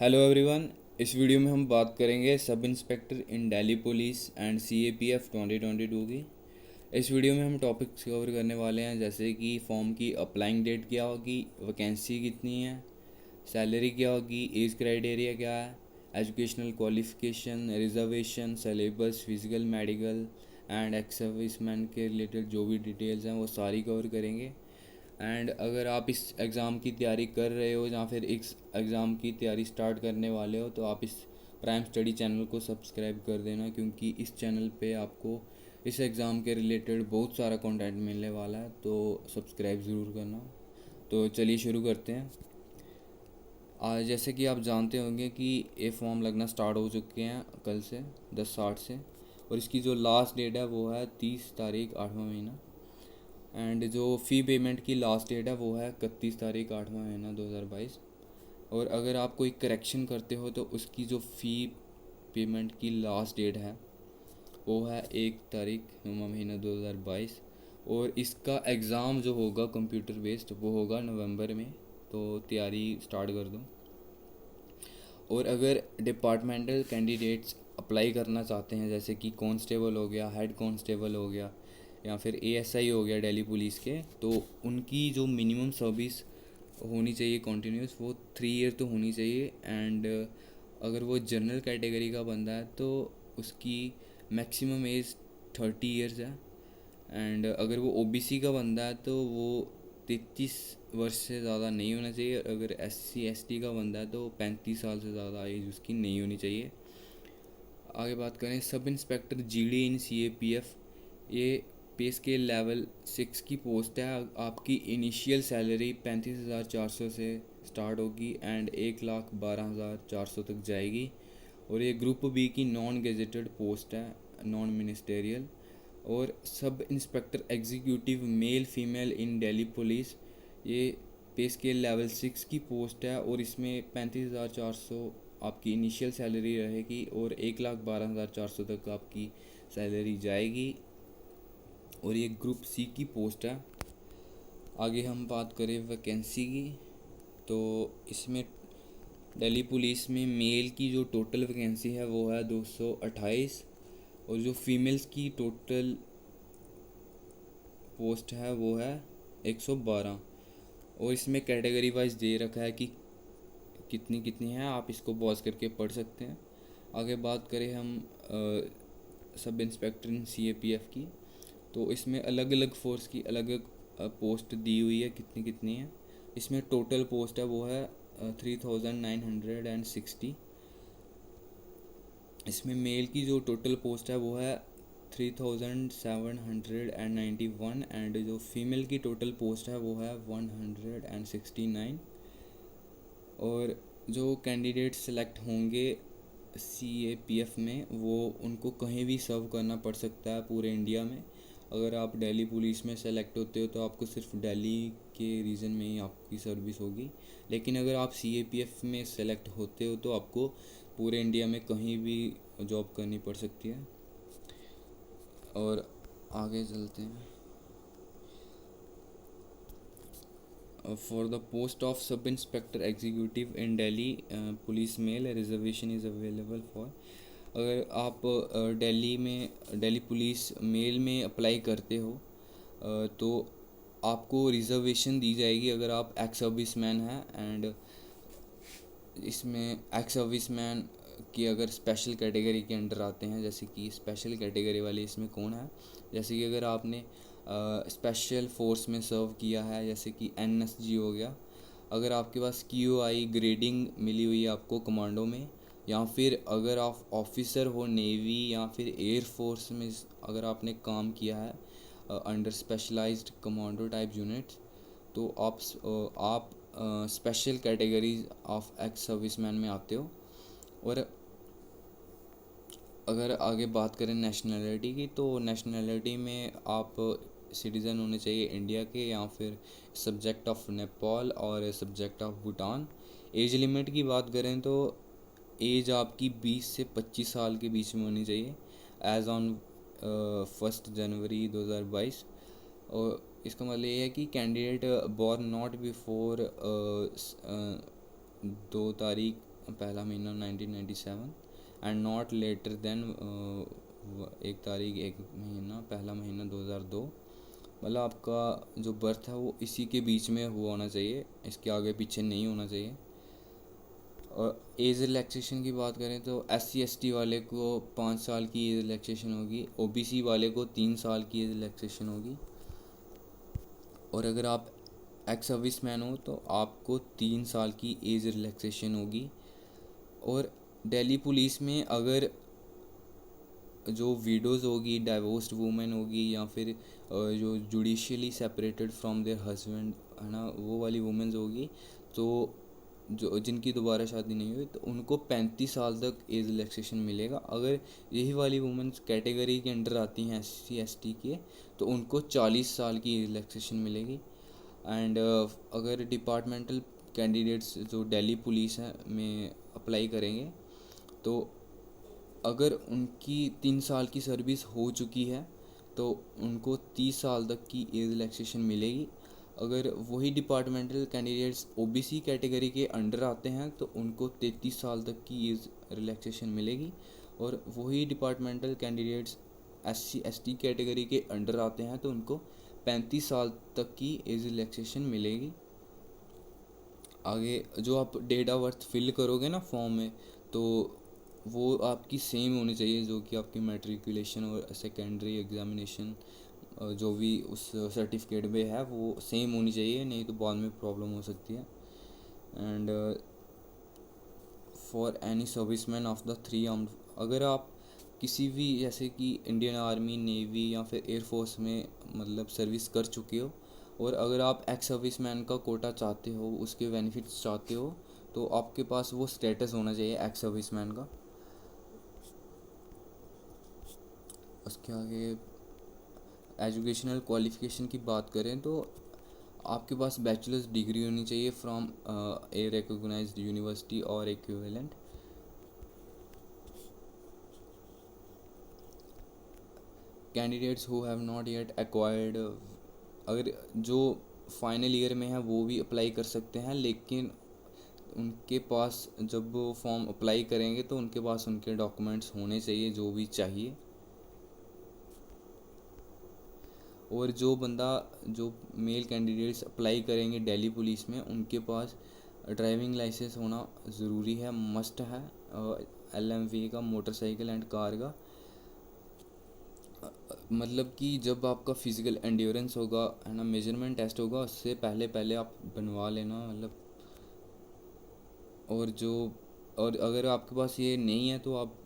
Hello everyone. इस video में हम बात करेंगे sub inspector in Delhi police and CAPF 2022 की। इस वीडियो में हम टॉपिक्स कवर करने वाले हैं जैसे कि फॉर्म की अप्लाइंग डेट क्या होगी, वैकेंसी कितनी है, सैलरी क्या होगी, एज क्राइटेरिया क्या है, educational qualification, reservation, syllabus, physical, medical and ex serviceman के रिलेटेड जो भी डिटेल्स हैं वो सारी कवर करेंगे। एंड अगर आप इस एग्ज़ाम की तैयारी कर रहे हो या फिर इस एग्ज़ाम की तैयारी स्टार्ट करने वाले हो तो आप इस प्राइम स्टडी चैनल को सब्सक्राइब कर देना, क्योंकि इस चैनल पे आपको इस एग्ज़ाम के रिलेटेड बहुत सारा कंटेंट मिलने वाला है, तो सब्सक्राइब ज़रूर करना। तो चलिए शुरू करते हैं। आज जैसे कि आप जानते होंगे कि ये फॉर्म लगना स्टार्ट हो चुके हैं कल से 10:60 से, और इसकी जो लास्ट डेट है वो है 30 तारीख 8वां महीना। एंड जो फ़ी पेमेंट की लास्ट डेट है वो है 31 तारीख 8वां महीना 2022। और अगर आप कोई करेक्शन करते हो तो उसकी जो फ़ी पेमेंट की लास्ट डेट है वो है 1 तारीख 9वां महीना 2022। और इसका एग्ज़ाम जो होगा कंप्यूटर बेस्ड वो होगा नवंबर में, तो तैयारी स्टार्ट कर दो। और अगर डिपार्टमेंटल कैंडिडेट्स अप्लाई करना चाहते हैं जैसे कि कांस्टेबल हो गया, हेड कांस्टेबल हो गया, या फिर एएसआई हो गया दिल्ली पुलिस के, तो उनकी जो मिनिमम सर्विस होनी चाहिए कंटिन्यूस वो 3 ईयर तो होनी चाहिए। एंड अगर वो जनरल कैटेगरी का बंदा है तो उसकी मैक्सिमम एज 30 ईयर्स है। एंड अगर वो ओबीसी का बंदा है तो वो 33 वर्ष से ज़्यादा नहीं होना चाहिए। अगर एससी एसटी का बंदा है तो 35 साल से ज़्यादा एज उसकी नहीं होनी चाहिए। आगे बात करें सब इंस्पेक्टर जीडी इन सीएपीएफ, ये पे स्केल लेवल 6 की पोस्ट है। आपकी इनिशियल सैलरी 35,400 से स्टार्ट होगी एंड 1,12,400 तक जाएगी। और ये ग्रुप बी की नॉन गेजेटेड पोस्ट है, नॉन मिनिस्टेरियल। और सब इंस्पेक्टर एग्जीक्यूटिव मेल फीमेल इन दिल्ली पुलिस, ये पे स्केल लेवल 6 की पोस्ट है और इसमें 35,400 आपकी इनिशियल सैलरी रहेगी और 1,12,400 तक आपकी सैलरी जाएगी। और ये ग्रुप सी की पोस्ट है। आगे हम बात करें वैकेंसी की, तो इसमें दिल्ली पुलिस में मेल की जो टोटल वैकेंसी है वो है 228, और जो फीमेल्स की टोटल पोस्ट है वो है 112। और इसमें कैटेगरी वाइज दे रखा है कि कितनी कितनी है, आप इसको पॉज करके पढ़ सकते हैं। आगे बात करें हम सब इंस्पेक्टर इन सीएपीएफ की, तो इसमें अलग अलग फोर्स की अलग अलग पोस्ट दी हुई है कितनी कितनी है। इसमें टोटल पोस्ट है वो है 3,960। इसमें मेल की जो टोटल पोस्ट है वो है 3,791 एंड जो फीमेल की टोटल पोस्ट है वो है 169। और जो कैंडिडेट सेलेक्ट होंगे सीएपीएफ में वो उनको कहीं भी सर्व करना पड़ सकता है पूरे इंडिया में। अगर आप दिल्ली पुलिस में सेलेक्ट होते हो तो आपको सिर्फ दिल्ली के रीजन में ही आपकी सर्विस होगी, लेकिन अगर आप सीएपीएफ में सेलेक्ट होते हो तो आपको पूरे इंडिया में कहीं भी जॉब करनी पड़ सकती है। और आगे चलते हैं। For the post of sub inspector executive in Delhi police male reservation is available for. अगर आप दिल्ली पुलिस मेल में अप्लाई करते हो तो आपको रिजर्वेशन दी जाएगी अगर आप एक्स सर्विस मैन हैं। एंड इसमें एक्स सर्विस मैन की अगर स्पेशल कैटेगरी के अंडर आते हैं, जैसे कि स्पेशल कैटेगरी वाले इसमें कौन है, जैसे कि अगर आपने स्पेशल फोर्स में सर्व किया है जैसे कि एनएसजी हो गया, अगर आपके पास क्यूआई ग्रेडिंग मिली हुई है आपको कमांडो में, या फिर अगर आप ऑफिसर हो नेवी या फिर एयर फोर्स में अगर आपने काम किया है under specialized commando type units, तो आप special categories of ex serviceman में आते हो। और अगर आगे बात करें नेशनैलिटी की, तो नेशनैलिटी में आप सिटीज़न होने चाहिए इंडिया के या फिर सब्जेक्ट ऑफ नेपाल और subject of Bhutan. Age limit की बात करें तो एज आपकी 20 से 25 साल के बीच में होनी चाहिए एज़ ऑन 1 जनवरी 2022। और इसका मतलब ये है कि कैंडिडेट बॉर्न नॉट बिफोर 2 तारीख पहला महीना 1997 एंड नॉट लेटर देन 1 तारीख 1 महीना पहला महीना 2002। मतलब आपका जो बर्थ है वो इसी के बीच में हुआ होना चाहिए, इसके आगे पीछे नहीं होना चाहिए। और एज रिलैक्सेशन की बात करें तो SC ST वाले को 5 साल की एज रिलैक्सेशन होगी, OBC वाले को 3 साल की एज रिलैक्सेशन होगी। और अगर आप एक्स सर्विस मैन हो तो आपको 3 साल की एज रिलैक्सेशन होगी। और दिल्ली पुलिस में अगर जो विडोज़ होगी, डाइवोर्स्ड वुमेन होगी, या फिर जो judicially separated from there husband है ना, वो वाली वुमेन्स होगी, तो जो जिनकी दोबारा शादी नहीं हुई तो उनको 35 साल तक एज रिलैक्सेशन मिलेगा। अगर यही वाली वुमेन्स कैटेगरी के अंडर आती हैं SC ST के, तो उनको 40 साल की एज रिलैक्सेशन मिलेगी। एंड अगर डिपार्टमेंटल कैंडिडेट्स जो दिल्ली पुलिस है में अप्लाई करेंगे, तो अगर उनकी 3 साल की सर्विस हो चुकी है तो उनको 30 साल तक की एज रिलैक्सेशन मिलेगी। अगर वही डिपार्टमेंटल कैंडिडेट्स OBC कैटेगरी के अंडर आते हैं तो उनको 33 साल तक की एज रिलैक्सेशन मिलेगी। और वही departmental candidates SC ST category के अंडर आते हैं तो उनको 35 साल तक की एज रिलैक्सेशन मिलेगी। आगे जो आप डेट ऑफ बर्थ फिल करोगे ना फॉर्म में, तो वो आपकी सेम होनी चाहिए जो कि आपकी मैट्रिकुलेशन और सेकेंडरी एग्जामिनेशन जो भी उस सर्टिफिकेट में है वो सेम होनी चाहिए, नहीं तो बाद में प्रॉब्लम हो सकती है। And for any serviceman of the 3 armed, अगर आप किसी भी जैसे कि इंडियन आर्मी, नेवी या फिर एयरफोर्स में मतलब सर्विस कर चुके हो, और अगर आप एक्स सर्विसमैन का कोटा चाहते हो, उसके बेनिफिट्स चाहते हो, तो आपके पास वो स्टेटस होना चाहिए एक्स सर्विसमैन का। उसके आगे एजुकेशनल क्वालिफ़िकेशन की बात करें तो आपके पास बैचलर्स डिग्री होनी चाहिए फ्रॉम ए रिकॉग्नाइज्ड यूनिवर्सिटी और equivalent. Candidates who have not yet acquired, अगर जो फाइनल ईयर में है वो भी अप्लाई कर सकते हैं, लेकिन उनके पास जब वो फॉर्म अप्लाई करेंगे तो उनके पास उनके डॉक्यूमेंट्स होने चाहिए जो भी चाहिए। और जो मेल कैंडिडेट्स अप्लाई करेंगे दिल्ली पुलिस में, उनके पास ड्राइविंग लाइसेंस होना ज़रूरी है, मस्ट है। LMV का, मोटरसाइकिल एंड कार का। मतलब कि जब आपका फिज़िकल एंड्योरेंस होगा है ना, मेजरमेंट टेस्ट होगा, उससे पहले पहले आप बनवा लेना मतलब। और अगर आपके पास ये नहीं है तो आप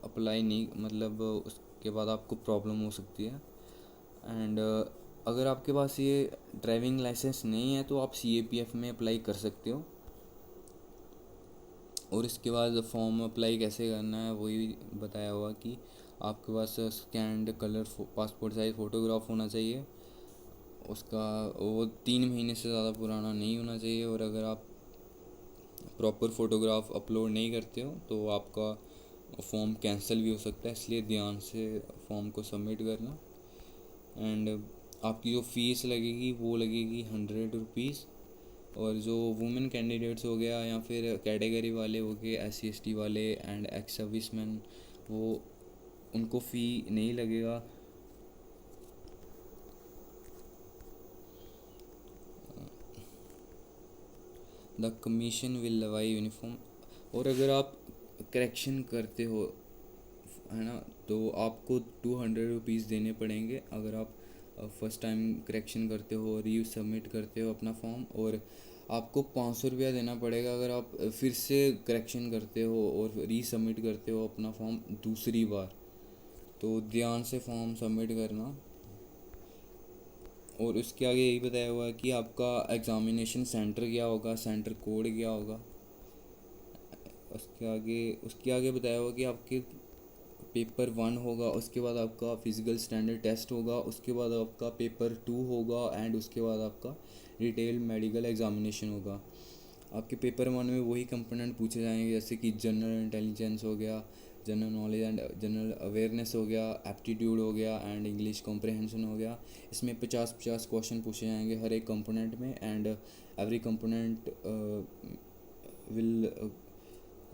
अप्लाई नहीं, मतलब उसके बाद आपको प्रॉब्लम हो सकती है। एंड अगर आपके पास ये ड्राइविंग लाइसेंस नहीं है तो आप CAPF में अप्लाई कर सकते हो। और इसके बाद फॉर्म अप्लाई कैसे करना है वही बताया हुआ कि आपके पास scanned colour passport size photograph होना चाहिए, उसका वो 3 महीने से ज़्यादा पुराना नहीं होना चाहिए। और अगर आप प्रॉपर फ़ोटोग्राफ अपलोड नहीं करते हो तो आपका फॉर्म कैंसिल भी हो सकता है, इसलिए ध्यान से फॉर्म को सबमिट करना। एंड आपकी जो फ़ीस लगेगी वो लगेगी 100 रुपीज़। और जो वुमेन कैंडिडेट्स हो गया या फिर कैटेगरी वाले हो गए, SC ST वाले एंड एक्स सर्विसमैन, वो उनको फ़ी नहीं लगेगा। The commission will levy uniform. और अगर आप करेक्शन करते हो है ना, तो आपको 200 रुपीज़ देने पड़ेंगे अगर आप फर्स्ट टाइम करेक्शन करते हो, री सबमिट करते हो अपना फॉर्म। और आपको 500 रुपया देना पड़ेगा अगर आप फिर से करेक्शन करते हो और री सबमिट करते हो अपना फॉर्म दूसरी बार। तो ध्यान से फॉर्म सबमिट करना। और उसके आगे यही बताया हुआ है कि आपका एग्ज़ामिनेशन सेंटर क्या होगा, सेंटर कोड क्या होगा। उसके आगे बताया हुआ कि आपके पेपर 1 होगा, उसके बाद आपका फ़िज़िकल स्टैंडर्ड टेस्ट होगा, उसके बाद आपका पेपर 2 होगा, एंड उसके बाद आपका डिटेल मेडिकल एग्ज़ामिनेशन होगा। आपके पेपर 1 में वही कंपोनेंट पूछे जाएंगे जैसे कि जनरल इंटेलिजेंस हो गया, general knowledge and general awareness हो गया, एप्टीट्यूड हो गया, एंड इंग्लिश कॉम्प्रहेंशन हो गया। इसमें 50-50 क्वेश्चन पूछे जाएंगे हर एक कंपोनेंट में। And every component will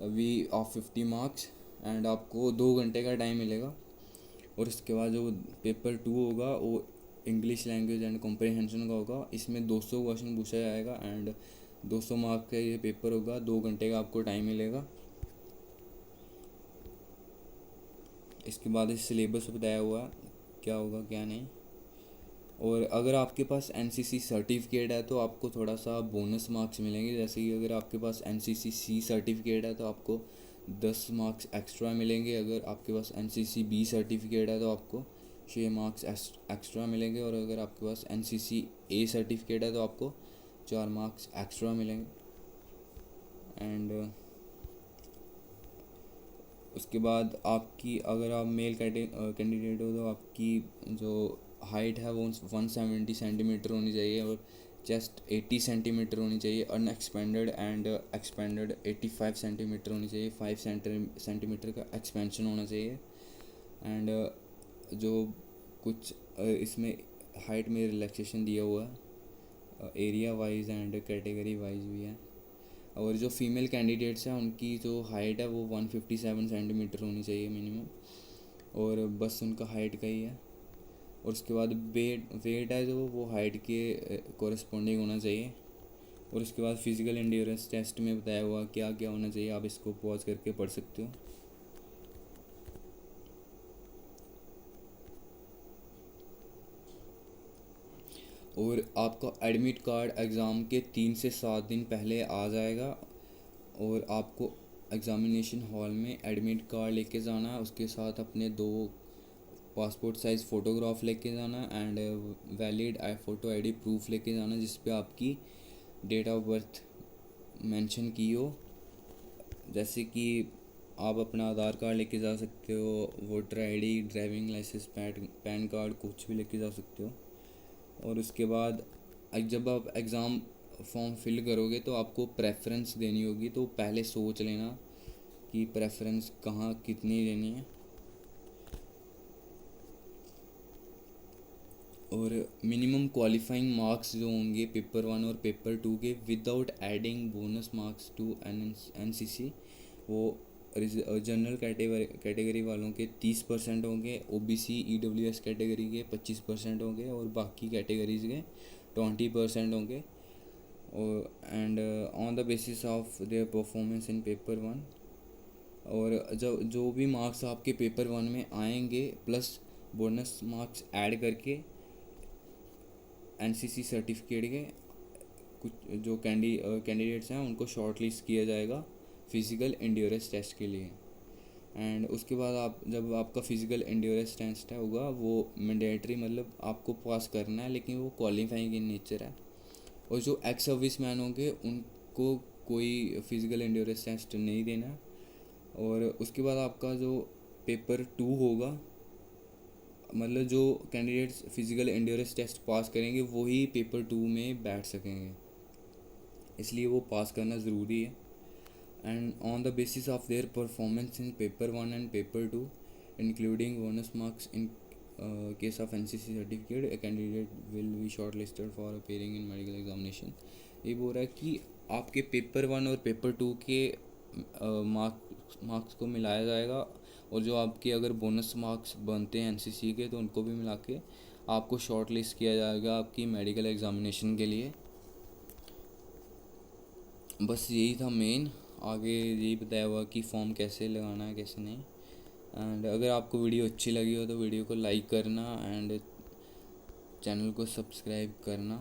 be of 50 marks and आपको 2 घंटे का टाइम मिलेगा। और इसके बाद जो पेपर 2 होगा वो इंग्लिश लैंग्वेज एंड कॉम्प्रिहेंशन का होगा। इसमें 200 क्वेश्चन पूछा जाएगा एंड 200 मार्क्स का ये पेपर होगा। 2 घंटे का आपको टाइम मिलेगा। इसके बाद इस सिलेबस बताया हुआ है क्या होगा क्या नहीं। और अगर आपके पास एनसीसी सर्टिफिकेट है तो आपको थोड़ा सा बोनस मार्क्स मिलेंगे। जैसे कि अगर आपके पास एनसीसी सी सर्टिफिकेट है तो आपको 10 मार्क्स एक्स्ट्रा मिलेंगे। अगर आपके पास एनसीसी बी सर्टिफिकेट है तो आपको 6 मार्क्स एक्स्ट्रा मिलेंगे। और अगर आपके पास एनसीसी ए सर्टिफिकेट है तो आपको 4 मार्क्स एक्स्ट्रा मिलेंगे। एंड उसके बाद आपकी अगर आप मेल कैंडिडेट हो तो आपकी जो हाइट है वो 170 सेंटीमीटर होनी चाहिए और चेस्ट 80 सेंटीमीटर होनी चाहिए। अनएक्सपेंडेड एंड एक्सपेंडेड 85 सेंटीमीटर होनी चाहिए। 5 सेंटीमीटर का एक्सपेंशन होना चाहिए। एंड जो कुछ इसमें हाइट में रिलैक्सेशन दिया हुआ है area wise and category wise भी है। और जो फीमेल कैंडिडेट्स हैं उनकी जो हाइट है वो 157 सेंटीमीटर होनी चाहिए मिनिमम। और बस उनका हाइट का ही है। और उसके बाद वेट है जो वो हाइट के कोरस्पॉन्डिंग होना चाहिए। और उसके बाद फिज़िकल एंड्योरेंस टेस्ट में बताया हुआ क्या क्या होना चाहिए। आप इसको पॉज करके पढ़ सकते हो। और आपका एडमिट कार्ड एग्ज़ाम के 3 से 7 दिन पहले आ जाएगा। और आपको एग्ज़ामिनेशन हॉल में एडमिट कार्ड लेके जाना है। उसके साथ अपने 2 पासपोर्ट साइज़ फ़ोटोग्राफ लेके जाना and valid photo ID proof लेके जाना जिस पे आपकी डेट ऑफ बर्थ मेंशन की हो। जैसे कि आप अपना आधार कार्ड लेके जा सकते हो, voter ID, driving licence, PAN card कुछ भी लेके जा सकते हो। और उसके बाद जब आप एग्ज़ाम फॉर्म फिल करोगे तो आपको प्रेफरेंस देनी होगी। तो पहले सोच लेना कि प्रेफरेंस कहाँ कितनी देनी है। और मिनिमम क्वालिफाइंग मार्क्स जो होंगे पेपर 1 और पेपर 2 के without adding bonus marks to NCC वो जनरल कैटेगरी वालों के 30% होंगे। ओबीसी ईडब्ल्यूएस कैटेगरी के 25% होंगे और बाकी कैटेगरीज के 20% होंगे। और and on the basis of their performance in paper 1। और जो भी मार्क्स आपके पेपर 1 में आएंगे प्लस बोनस मार्क्स ऐड करके एनसीसी सर्टिफिकेट के कुछ जो कैंडिडेट्स हैं उनको शॉर्ट लिस्ट किया जाएगा फ़िज़िकल एंड्योरेंस टेस्ट के लिए। एंड उसके बाद आप जब आपका फ़िज़िकल एंड्योरेंस टेस्ट होगा वो मैंडेटरी मतलब आपको पास करना है लेकिन वो क्वालिफाइंग इन नेचर है। और जो एक्स सर्विस मैन होंगे उनको कोई फ़िज़िकल एंड्योरेंस टेस्ट नहीं देना। और उसके बाद आपका जो पेपर 2 होगा मतलब जो candidates physical endurance test pass करेंगे वही पेपर 2 में बैठ सकेंगे, इसलिए वो पास करना ज़रूरी है। And on the basis of their performance in paper 1 and paper 2 including bonus marks in case of NCC certificate a candidate will be short listed for appearing in medical examination. ये बोल रहा है कि आपके पेपर 1 और paper 2 के marks को मिलाया जाएगा। और जो आपके अगर बोनस मार्क्स बनते हैं एनसीसी के तो उनको भी मिला के आपको शॉर्ट लिस्ट किया जाएगा आपकी मेडिकल एग्ज़ामिनेशन के लिए। बस यही था मेन। आगे यही बताया हुआ कि फॉर्म कैसे लगाना है कैसे नहीं। एंड अगर आपको वीडियो अच्छी लगी हो तो वीडियो को लाइक करना एंड चैनल को सब्सक्राइब करना।